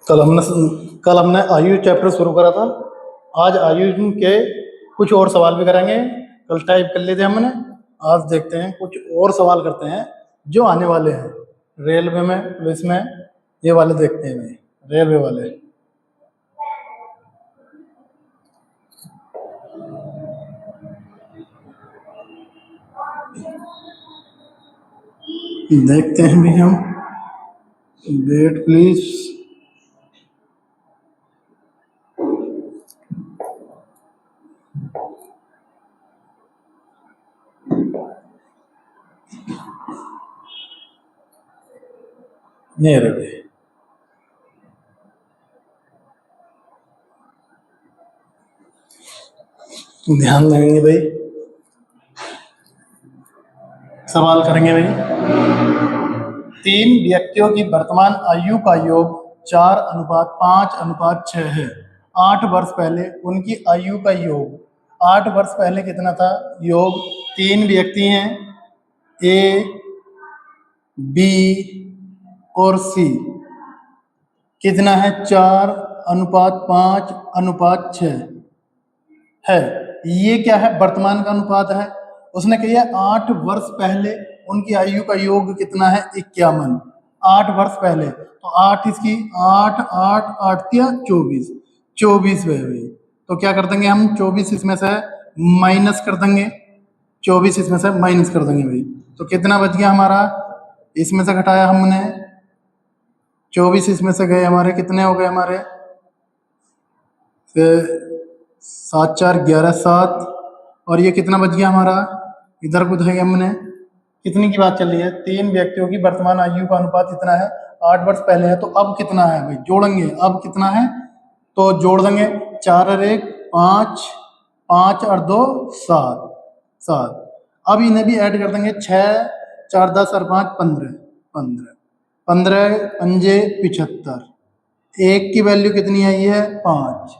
कल हमने कल हमने आयु चैप्टर शुरू करा था। आज आयु के कुछ और सवाल भी करेंगे। कल टाइप कर लिए थे हमने, आज देखते हैं कुछ और सवाल करते हैं जो आने वाले हैं रेलवे में, पुलिस में। ये वाले देखते हैं भाई, रेलवे वाले। देखते हैं भी हम, वेट प्लीज। नहीं रहे, ध्यान देंगे भाई, सवाल करेंगे भाई। 3 व्यक्तियों की वर्तमान आयु का योग 4:5:6 है। 8 वर्ष पहले उनकी आयु का योग, 8 वर्ष पहले कितना था योग? 3 व्यक्ति हैं, ए, बी और सी। कितना है? 4:5:6 है। ये क्या है? वर्तमान का अनुपात है। उसने कहा 8 वर्ष पहले उनकी आयु का योग कितना है? 51। 8 वर्ष पहले, तो 8 इसकी 8 8 8 क्या 24, 24 है भाई। तो क्या कर देंगे हम? 24 इसमें से माइनस कर देंगे, 24 इसमें से माइनस कर देंगे भाई। तो कितना बच गया हमारा? इसमें से घटाया हमने 24, इसमें से गए हमारे, कितने हो गए हमारे? 7 4 11 7। और ये कितना बच गया हमारा? इधर कुछ है हमने, कितनी की बात चल रही है? 3 व्यक्तियों की वर्तमान आयु का अनुपात इतना है, 8 वर्ष पहले है। तो अब कितना है भाई? जोड़ेंगे, अब कितना है तो जोड़ देंगे। 4 और 1 5, 5 और 2 7 7। अब इन्हें भी ऐड कर देंगे। 6 4 10 और 5 15 15 15 पंजे 75। 1 की वैल्यू कितनी आई है? 5।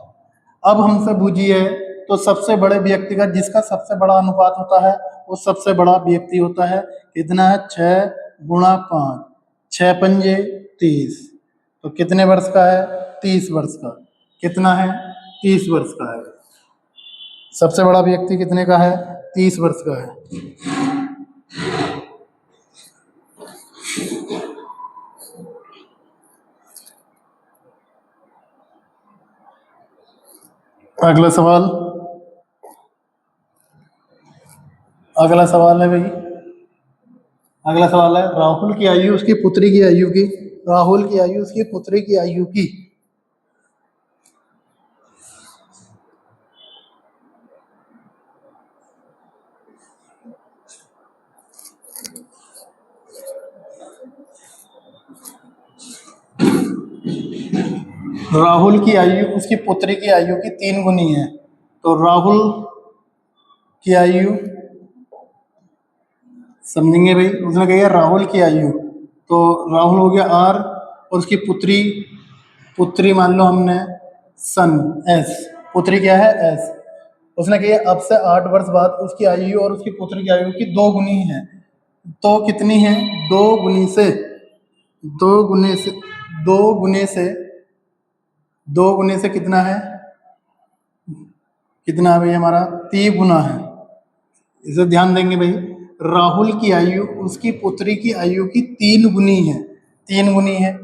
अब हमसे पूछिए तो सबसे बड़े व्यक्ति का, जिसका सबसे बड़ा अनुपात होता है वो सबसे बड़ा व्यक्ति होता है। कितना है? 6 गुणा 5, 6 पंजे 30। तो कितने वर्ष का है? 30 वर्ष का। कितना है? 30 वर्ष का है। सबसे बड़ा व्यक्ति कितने का है? 30 वर्ष का है। अगला सवाल, अगला सवाल है भाई, अगला सवाल है राहुल की आयु उसकी पुत्री की आयु की, राहुल की आयु उसकी पुत्री की आयु की। राहुल की आयु उसकी पुत्री की आयु की 3 गुनी है। तो राहुल की आयु समझेंगे भाई, उसने कहा राहुल की आयु, तो राहुल हो गया आर, और उसकी पुत्री, पुत्री मान लो हमने सन, एस। पुत्री क्या है? एस। उसने कहा अब से 8 वर्ष बाद उसकी आयु और उसकी पुत्री की आयु की 2 गुनी है। तो कितनी है? 2 गुनी से, 2 गुने से, 2 गुने से, 2 गुने से कितना है? कितना है भाई हमारा? 3 गुना है। इसे ध्यान देंगे भाई, राहुल की आयु उसकी पुत्री की आयु की 3 गुनी है, 3 गुनी है।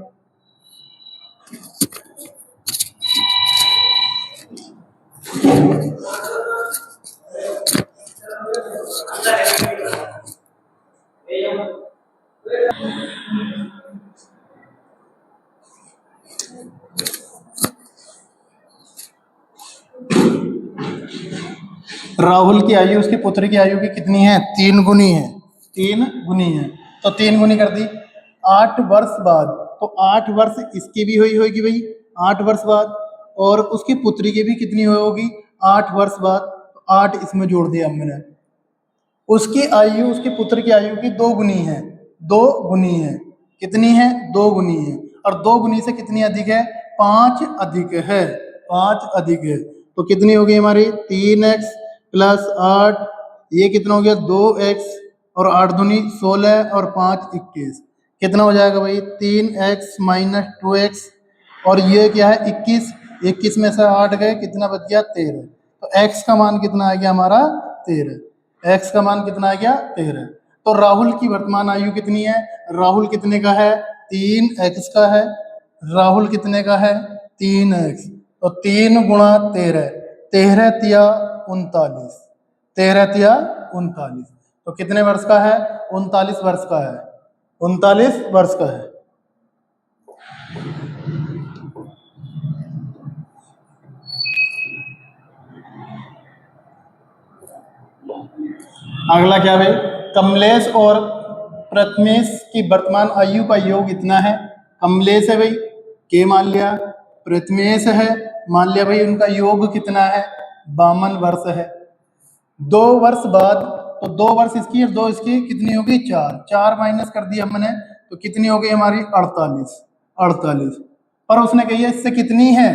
राहुल की आयु उसकी पुत्री की आयु की कितनी है? 3 गुनी है, 3 गुनी है। तो 3 गुनी कर दी। 8 वर्ष बाद, तो 8 वर्ष इसकी भी हुई होगी भाई, 8 वर्ष बाद, और उसकी पुत्री की भी कितनी होगी? 8 वर्ष बाद। तो 8 इसमें जोड़ दिया हमने। उसकी आयु उसकी पुत्र की आयु की 2 गुनी है, 2 गुनी है। कितनी है? 2 गुनी है। और 2 गुनी से कितनी अधिक है? 5 अधिक है, 5 अधिक है। तो कितनी हो गई हमारी? 3x प्लस 8, ये कितना हो गया? 2x, और 8 दूनी 16 और 5 21। कितना हो जाएगा भाई? 3x माइनस 2x और ये क्या है 21, 21 में से 8 गए, कितना बच गया 13। तो x का मान कितना आ गया हमारा 13, x का मान कितना आ गया 13। तो राहुल की वर्तमान आयु कितनी है, राहुल कितने का है 3x का है, राहुल कितने का है 3x, तो 3 गुणा 13, 13 तिया 39, 13 तिया 39, तो कितने वर्ष का है 39 वर्ष का है, 39 वर्ष का है। अगला क्या भाई, कमलेश और प्रथमेश की वर्तमान आयु का योग इतना है। कमलेश है भाई के मान लिया, प्रथमेश है मान लिया भाई, उनका योग कितना है 52 वर्ष है। 2 वर्ष बाद, तो 2 वर्ष इसकी और 2 इसकी कितनी होगी 4, 4 माइनस कर दिया हमने, तो कितनी हो गई हमारी 48, 48। पर उसने कही है इससे कितनी है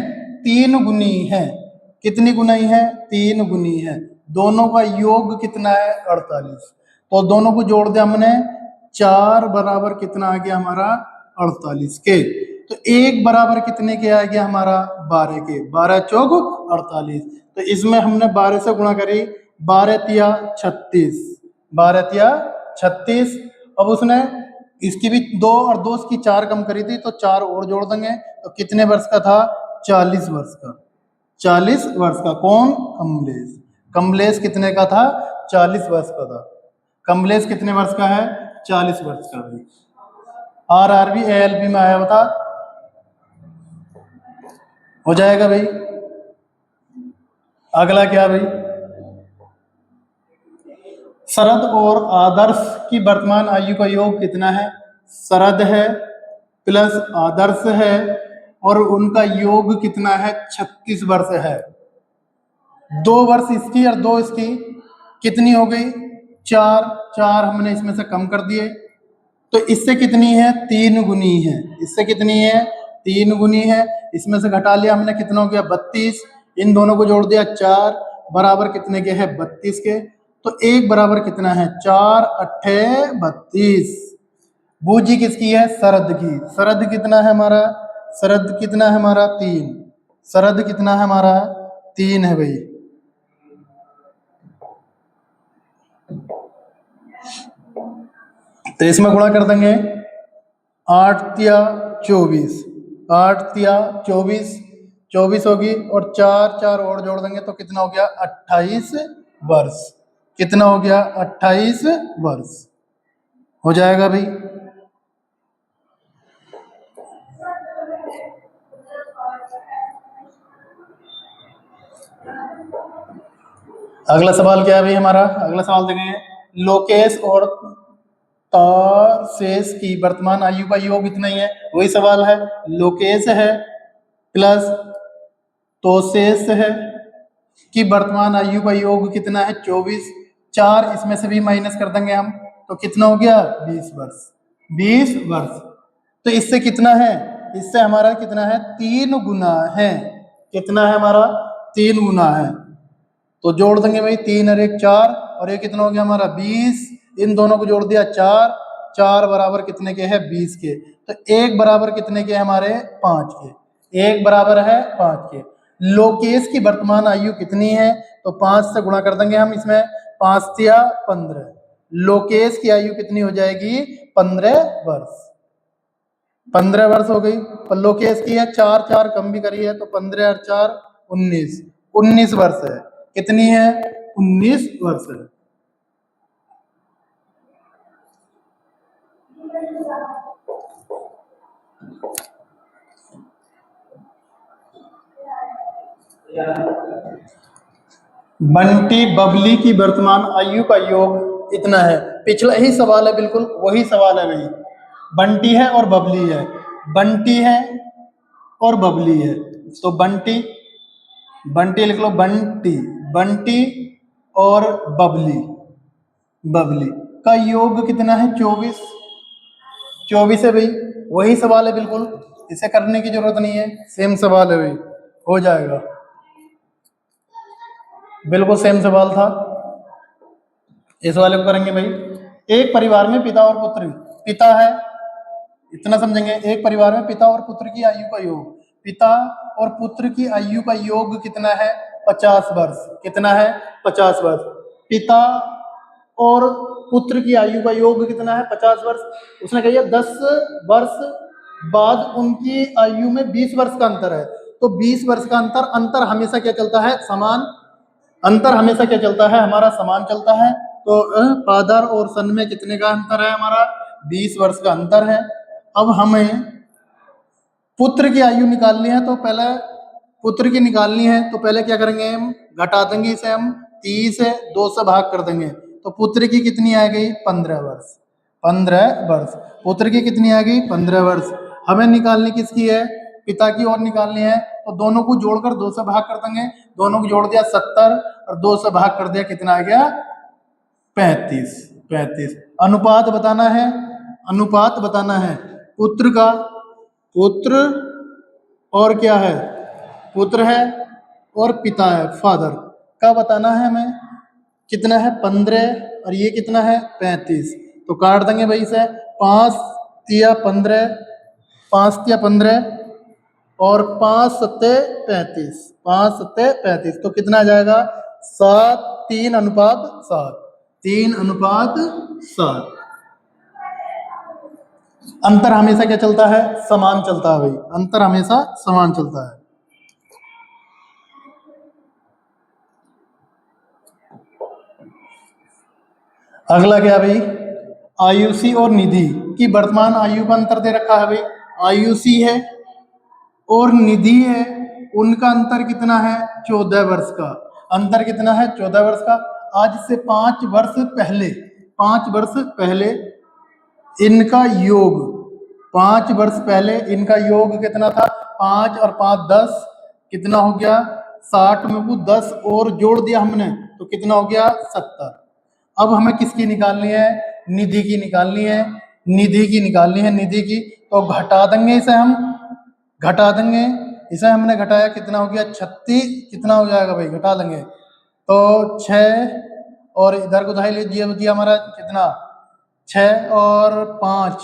3 गुनी है, कितनी गुनी है 3 गुनी है, दोनों का योग कितना है 48। तो दोनों को जोड़ दिया हमने, 4 बराबर कितना आ गया हमारा 48 के, तो 1 बराबर कितने के आ गया हमारा 12 के, 12 चौक 48। तो इसमें हमने 12 से गुणा करी, 12 तिया 36, 12 तिया 36। अब उसने इसकी भी 2 और 2 की 4 कम करी थी, तो 4 और जोड़ देंगे, तो कितने वर्ष का था 40 वर्ष का, 40 वर्ष का। कौन कमलेश, कमलेश कितने का था 40 वर्ष का था, कमलेश कितने वर्ष का है 40 वर्ष का भाई। RRB ALP में आया बता, हो जाएगा भाई। अगला क्या भाई, शरद और आदर्श की वर्तमान आयु का योग कितना है। शरद है प्लस आदर्श है और उनका योग कितना है 36 वर्ष है। 2 वर्ष इसकी और 2 इसकी कितनी हो गई 4, 4 हमने इसमें से कम कर दिए, तो इससे कितनी है 3 गुनी है, इससे कितनी है 3 गुनी है। इसमें से घटा लिया हमने, कितना हो गया 32, इन दोनों को जोड़ दिया 4 बराबर कितने के है 32 के, तो 1 बराबर कितना है 4 अट्ठे 32। बूजी किसकी है शरद की, शरद कितना है हमारा, शरद कितना है हमारा 3, शरद कितना है हमारा 3 है भाई। तो इसमें गुणा कर देंगे, 8 तिया 24, 8 तिया 24, 24 होगी और 4 4 और जोड़ देंगे, तो कितना हो गया 28 वर्ष, कितना हो गया 28 वर्ष, हो जाएगा भाई। अगला सवाल क्या है भाई हमारा, अगला सवाल देखेंगे, लोकेश और तारसेश की वर्तमान आयु का योग इतना ही है। वही सवाल है, लोकेश है प्लस तोशेष है कि वर्तमान आयु का योग कितना है 24, 4 इसमें से भी माइनस कर देंगे हम, तो कितना हो गया 20 वर्ष, 20 वर्ष। तो इससे कितना है, इससे हमारा कितना है 3 गुना है, कितना है हमारा 3 गुना है, तो जोड़ देंगे भाई 3 और 1 4, और ये कितना हो गया हमारा 20, इन दोनों को जोड़ दिया 4, 4 बराबर कितने के है 20 के, तो 1 बराबर कितने के हमारे 5 के, 1 बराबर है 5 के। लोकेश की वर्तमान आयु कितनी है, तो 5 से गुणा कर देंगे हम, इसमें 5 तिया 15, लोकेश की आयु कितनी हो जाएगी 15 वर्ष, 15 वर्ष हो गई। और लोकेश की है 4 4 कम भी करी है, तो 15 और 4 19, 19 वर्ष है, कितनी है 19 वर्ष है। बंटी बबली की वर्तमान आयु का योग इतना है। पिछला ही सवाल है, बिल्कुल वही सवाल है भाई, बंटी है और बबली है, बंटी है और बबली है, तो बंटी, बंटी लिख लो, बंटी, बंटी और बबली, बबली का योग कितना है 24, 24 है भाई, वही सवाल है बिल्कुल, इसे करने की जरूरत नहीं है, सेम सवाल है भाई, हो जाएगा, बिल्कुल सेम सवाल था। इस वाले को करेंगे भाई, एक परिवार में पिता और पुत्र, पिता है, इतना समझेंगे, एक परिवार में पिता और पुत्र की आयु का योग, पिता और पुत्र की आयु का योग कितना है? 50 वर्ष। कितना है? 50 वर्ष। पिता और पुत्र की आयु का योग कितना है? 50 वर्ष। उसने कहा 10 वर्ष बाद उनकी आयु में 20 वर्ष का अंतर है, तो 20 वर्ष का अंतर हमेशा क्या चलता है? समान। अंतर हमेशा क्या चलता है? हमारा समान चलता है। तो फादर और सन में कितने का अंतर है? हमारा 20 वर्ष का अंतर है। अब हमें पुत्र की आयु निकालनी है, तो पहले पुत्र की निकालनी है तो पहले क्या करेंगे? हम घटा देंगे इसे, हम 30 है 2 से भाग कर देंगे, तो पुत्र की कितनी आ गई? 15 वर्ष। 15 वर्ष। पुत्र की कितनी आ गई? 15 वर्ष। हमें निकालनी किसकी है? पिता की और निकालनी है, तो दोनों को जोड़कर 2 से भाग कर देंगे। दोनों को जोड़ दिया 70 और 2 से भाग कर दिया, कितना आ गया? 35। 35। अनुपात बताना है, अनुपात बताना है पुत्र का। पुत्र और क्या है? पुत्र है और पिता है, फादर का बताना है हमें। कितना है? 15 और ये कितना है? 35। तो काट देंगे भाई इसे। 5 तिया 15, 5 तिया 15 और 5 सत्ते 35। 5 सत्ते 35, तो कितना आ जाएगा? 7। 3 अनुपात 7। 3 अनुपात 7। अंतर हमेशा क्या चलता है? समान चलता है भाई। अंतर हमेशा समान चलता है। अगला क्या भाई? आयुषी और निधि की वर्तमान आयु का अंतर दे रखा है भाई। आयुषी है और निधि है, उनका अंतर कितना है? 14 वर्ष का। अंतर कितना है? 14 वर्ष का। आज से 5 वर्ष पहले, 5 वर्ष पहले इनका योग, 5 वर्ष पहले इनका योग कितना था? 5 और 5 10, कितना हो गया? 60 में को 10 और जोड़ दिया हमने, तो कितना हो गया? 70। अब हमें किसकी निकालनी है? निधि की निकालनी है। निधि की निकालनी है, निधि की। तो घटा देंगे इसे हम, घटा देंगे इसे। हमने घटाया, कितना हो गया? 36। कितना हो जाएगा भाई? घटा लेंगे तो 6 और इधर को उधाई लीजिए दिया हमारा कितना? 6 और 5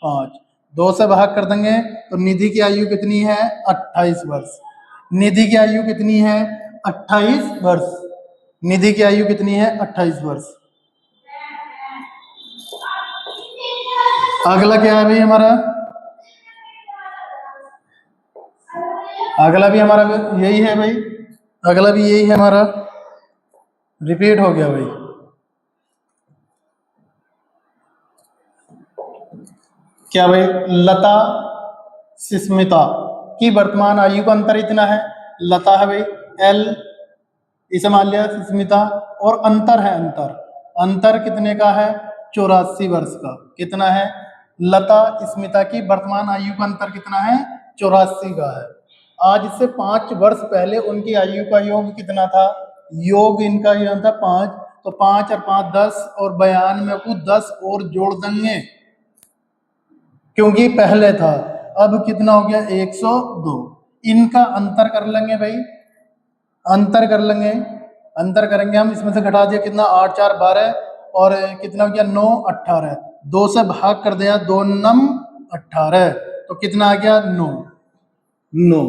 5, 2 से भाग कर देंगे तो निधि की आयु कितनी है? 28 वर्ष। निधि की आयु कितनी है? 28 वर्ष। निधि की आयु कितनी है? 28 वर्ष। अगला क्या है भाई हमारा? अगला भी हमारा यही है भाई। अगला भी यही है हमारा, रिपीट हो गया भाई। क्या भाई? लता सुष्मिता की वर्तमान आयु का अंतर इतना है। लता है भाई L, इसे मान लिया सुष्मिता, और अंतर है, अंतर अंतर कितने का है? 84 वर्ष का। कितना है? लता स्मिता की वर्तमान आयु का अंतर कितना है? 84 का है। आज से 5 वर्ष पहले उनकी आयु का योग कितना था? योग इनका यह था 5, तो 5 और 5 10 और 92 को 10 और जोड़ देंगे, क्योंकि पहले था। अब कितना हो गया? 102। इनका अंतर कर लेंगे भाई, अंतर कर लेंगे। अंतर करेंगे हम, इसमें से घटा दिया कितना? 8 4 12 और कितना हो गया? 9 18। 2 से भाग कर दिया, 2 9 18, तो कितना आ गया? 9 9।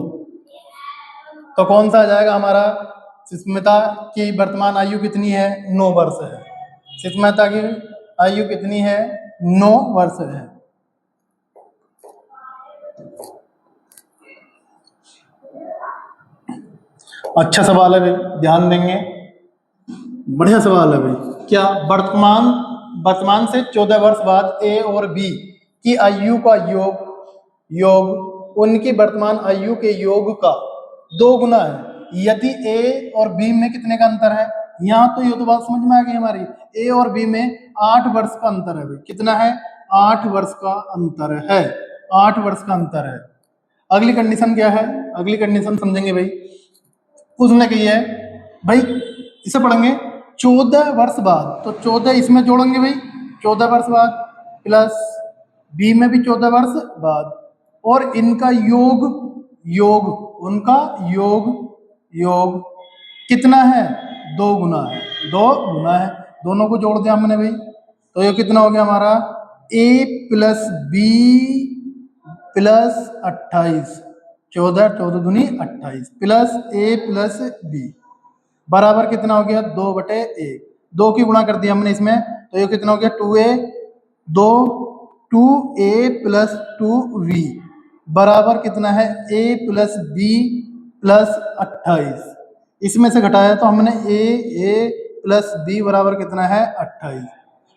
तो कौन सा आ जाएगा हमारा? सुष्मिता की वर्तमान आयु कितनी है? 9 वर्ष है। सुष्मिता की आयु कितनी है? 9 वर्ष है। अच्छा सवाल है भाई, ध्यान देंगे, बढ़िया सवाल है भाई। क्या वर्तमान वर्तमान से 14 वर्ष बाद ए और बी की आयु का योग योग उनकी वर्तमान आयु के योग का 2 गुना है, यदि ए और बी में कितने का अंतर है? यहाँ तो ये तो बात समझ में आ गई हमारी। ए और बी में 8 वर्ष का अंतर है भाई। कितना है? 8 वर्ष का अंतर है। 8 वर्ष का अंतर है। अगली कंडीशन क्या है? अगली कंडीशन समझेंगे भाई। उसने कही है भाई, इसे पढ़ेंगे 14 वर्ष बाद, तो 14 इसमें जोड़ेंगे भाई, 14 वर्ष बाद प्लस बी में भी 14 वर्ष बाद, और इनका योग योग उनका योग योग कितना है? 2 गुना है। 2 गुना है। दोनों को जोड़ दिया हमने भाई, तो ये कितना हो गया हमारा? ए प्लस बी प्लस 28 14, 14 दूनी 28 प्लस a प्लस b बराबर कितना हो गया 2/1। 2 की गुणा कर दिया हमने इसमें, तो ये कितना हो गया 2a, 2 2a प्लस 2v बराबर कितना है a प्लस b प्लस 28। इसमें से घटाया तो हमने a प्लस b बराबर कितना है 28।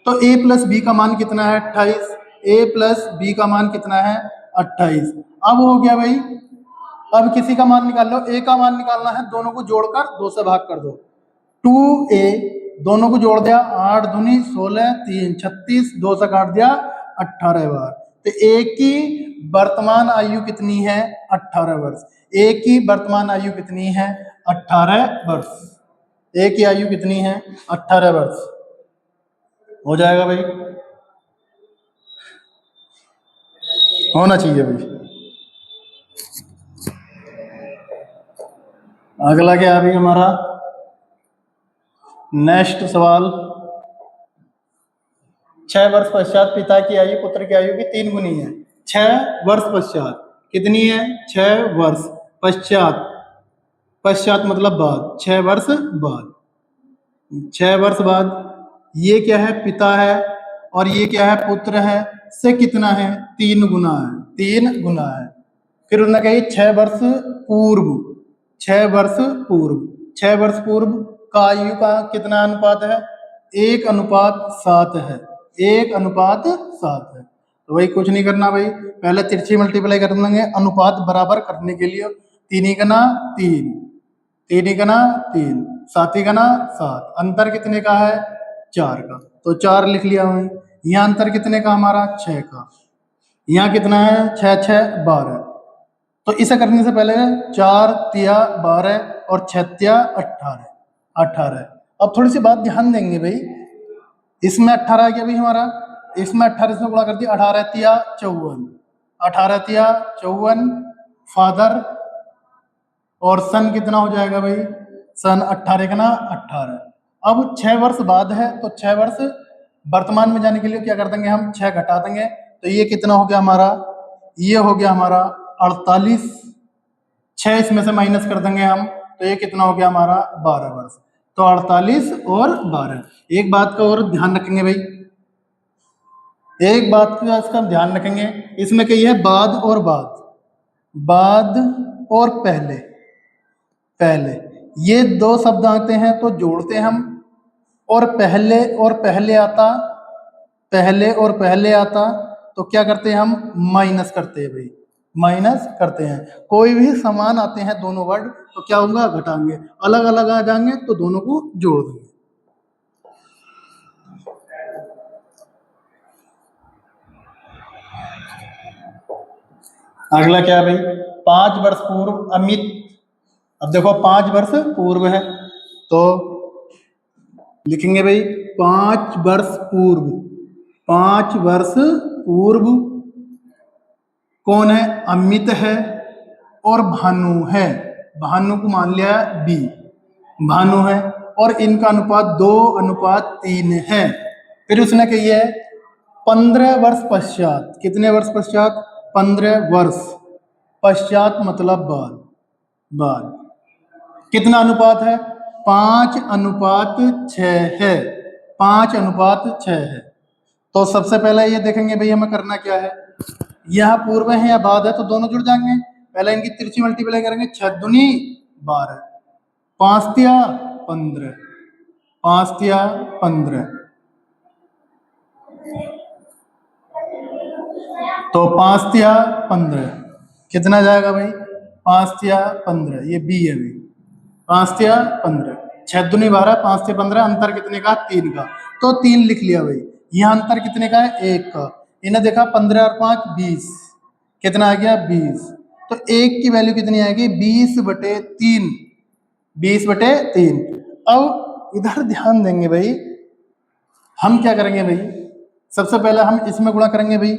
तो a प्लस b का मान कितना है 28, a प्लस b का मान कितना है 28। अब हो गया भाई, अब किसी का मान निकाल लो, a का मान निकालना है, दोनों को जोड़कर 2 से भाग कर दो। 2a दोनों को जोड़ दिया, 8 दूनी 16, 3 36, 2 से काट दिया 18 बार। तो a की वर्तमान आयु कितनी है 18 वर्ष। a की वर्तमान आयु कितनी है 18 वर्ष। a की आयु कितनी है 18 वर्ष। हो जाएगा भाई, होना चाहिए भाई। अगला क्या है भाई हमारा नेक्स्ट सवाल। 6 वर्ष पश्चात पिता की आयु पुत्र की आयु की 3 गुनी है। 6 वर्ष पश्चात कितनी है 6 वर्ष पश्चात, पश्चात मतलब बाद, 6 वर्ष बाद, 6 वर्ष बाद ये क्या है पिता है और ये क्या है पुत्र है, से कितना है 3 गुना है, 3 गुना है। फिर उन्होंने कही 6 वर्ष पूर्व, 6 वर्ष पूर्व, 6 वर्ष पूर्व का आयु का कितना अनुपात है 1:7 है, 1:7 है। तो भाई कुछ नहीं करना भाई, पहले तिरछी मल्टीप्लाई कर देंगे अनुपात बराबर करने के लिए। 3 गुना 3, 3 गुना 3, 7 गुना 7, अंतर कितने का है 4 का, तो 4 लिख लिया हमने। यहाँ अंतर कितने का हमारा 6 का, यहाँ कितना है 6 6 12। तो इसे करने से पहले 4 तिया 12 और 6 तिया 18, 18। अब थोड़ी सी बात ध्यान देंगे भाई, इसमें 18 आ गया भाई हमारा, इसमें 18 इसमें गुणा कर दिया, 18 तिया 54, 18 तिया 54 फादर और सन कितना हो जाएगा भाई सन 18 का ना 18। अब 6 वर्ष बाद है तो 6 वर्ष वर्तमान में जाने के लिए क्या कर देंगे हम 6 घटा देंगे, तो ये कितना हो गया हमारा, ये हो गया हमारा 48। 6 इसमें से माइनस कर देंगे हम, तो ये कितना हो गया हमारा 12 वर्ष। तो 48 और 12। एक बात का और ध्यान रखेंगे भाई, एक बात का इसका ध्यान रखेंगे, इसमें कही है बाद और बाद, बाद और पहले, पहले ये 2 शब्द आते हैं तो जोड़ते हैं हम, और पहले आता, पहले और पहले आता तो क्या करते हैं हम माइनस करते हैं भाई, माइनस करते हैं। कोई भी समान आते हैं दोनों वर्ड तो क्या होगा घटाएंगे, अलग अलग आ जाएंगे तो दोनों को जोड़ देंगे। अगला क्या है भाई 5 वर्ष पूर्व अमित, अब देखो 5 वर्ष पूर्व है तो लिखेंगे भाई 5 वर्ष पूर्व, 5 वर्ष पूर्व कौन है अमित है और भानु है, भानु को मान लिया बी, भानु है और इनका अनुपात 2:3 है। फिर उसने कही है 15 वर्ष पश्चात, कितने वर्ष पश्चात 15 वर्ष पश्चात मतलब बाद, बाद कितना अनुपात है 5:6 है, 5:6 है। तो सबसे पहले ये देखेंगे भाई हमें करना क्या है, यहाँ पूर्व है या बाद है तो दोनों जुड़ जाएंगे। पहले इनकी तिरछी मल्टीप्लाई करेंगे, 6 दूनी 12, 5 तिया 15, 5 तिया 15, तो 5 तिया 15 कितना जाएगा भाई 5 तिया 15, ये बी है भाई, 5 तिया 15, 6 दूनी 12, 5 तिया 15, अंतर कितने का 3 का, तो 3 लिख लिया भाई। यहाँ अंतर कितने का है 1 का, इन्हें देखा 15 और 5 20, कितना आ गया 20, तो 1 की वैल्यू कितनी आएगी 20/3, 20/3। अब इधर ध्यान देंगे भाई, हम क्या करेंगे भाई सबसे पहले हम इसमें गुणा करेंगे भाई,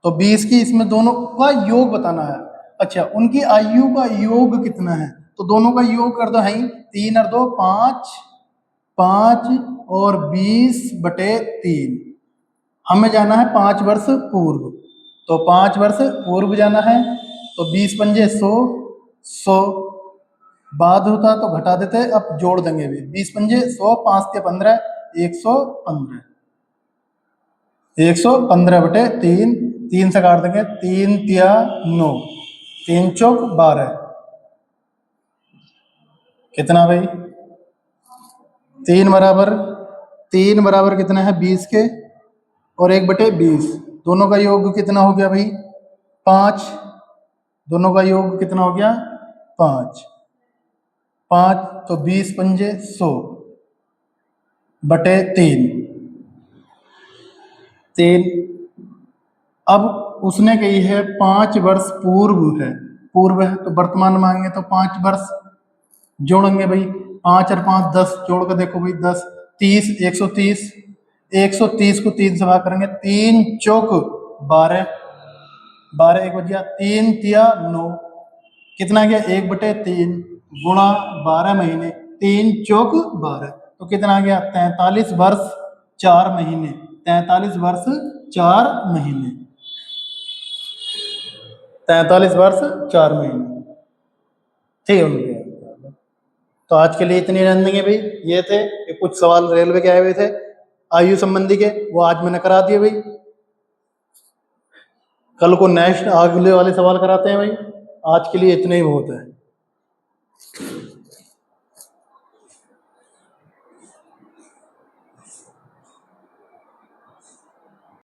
तो 20 की इसमें दोनों का योग बताना है। अच्छा उनकी आयु का योग कितना है, तो दोनों का योग कर दो है 3 और 2 5, 5 और 20/3। हमें जाना है 5 वर्ष पूर्व, तो 5 वर्ष पूर्व जाना है तो 20 पंजे 100, 100 बाद होता तो घटा देते, अब जोड़ देंगे भी। 20 पंजे 100, 5 के 15, 115, 115 बटे 3, 3 से काट देंगे, 3 तिया 9, 3 चौक 12, कितना भाई 3 बराबर कितना है 20 के, और 1/20, दोनों का योग कितना हो गया भाई 5, दोनों का योग कितना हो गया 5, 5 तो 20 पंजे 100 बटे 3, 3। अब उसने कही है 5 वर्ष पूर्व है, तो वर्तमान मांगे तो 5 वर्ष जोड़ेंगे भाई, 5 और 5 10, जोड़ कर देखो भाई 10, 30, 130, 130 को 3 से भाग करेंगे, 3 चौक 12, 12 एक बच गया, 3 तिया 9, कितना गया 1/3 गुणा 12 महीने, 3 चौक 12, तो कितना गया 43 वर्ष 4 महीने, 43 वर्ष 4 महीने, 43 वर्ष 4 महीने, ठीक है। तो आज के लिए इतनी रहने देंगे भाई, ये थे ये कुछ सवाल रेलवे के आए हुए थे आयु संबंधी के, वो आज मैंने करा दिए भाई। कल को नेक्स्ट अगले वाले सवाल कराते हैं भाई, आज के लिए इतना ही बहुत है।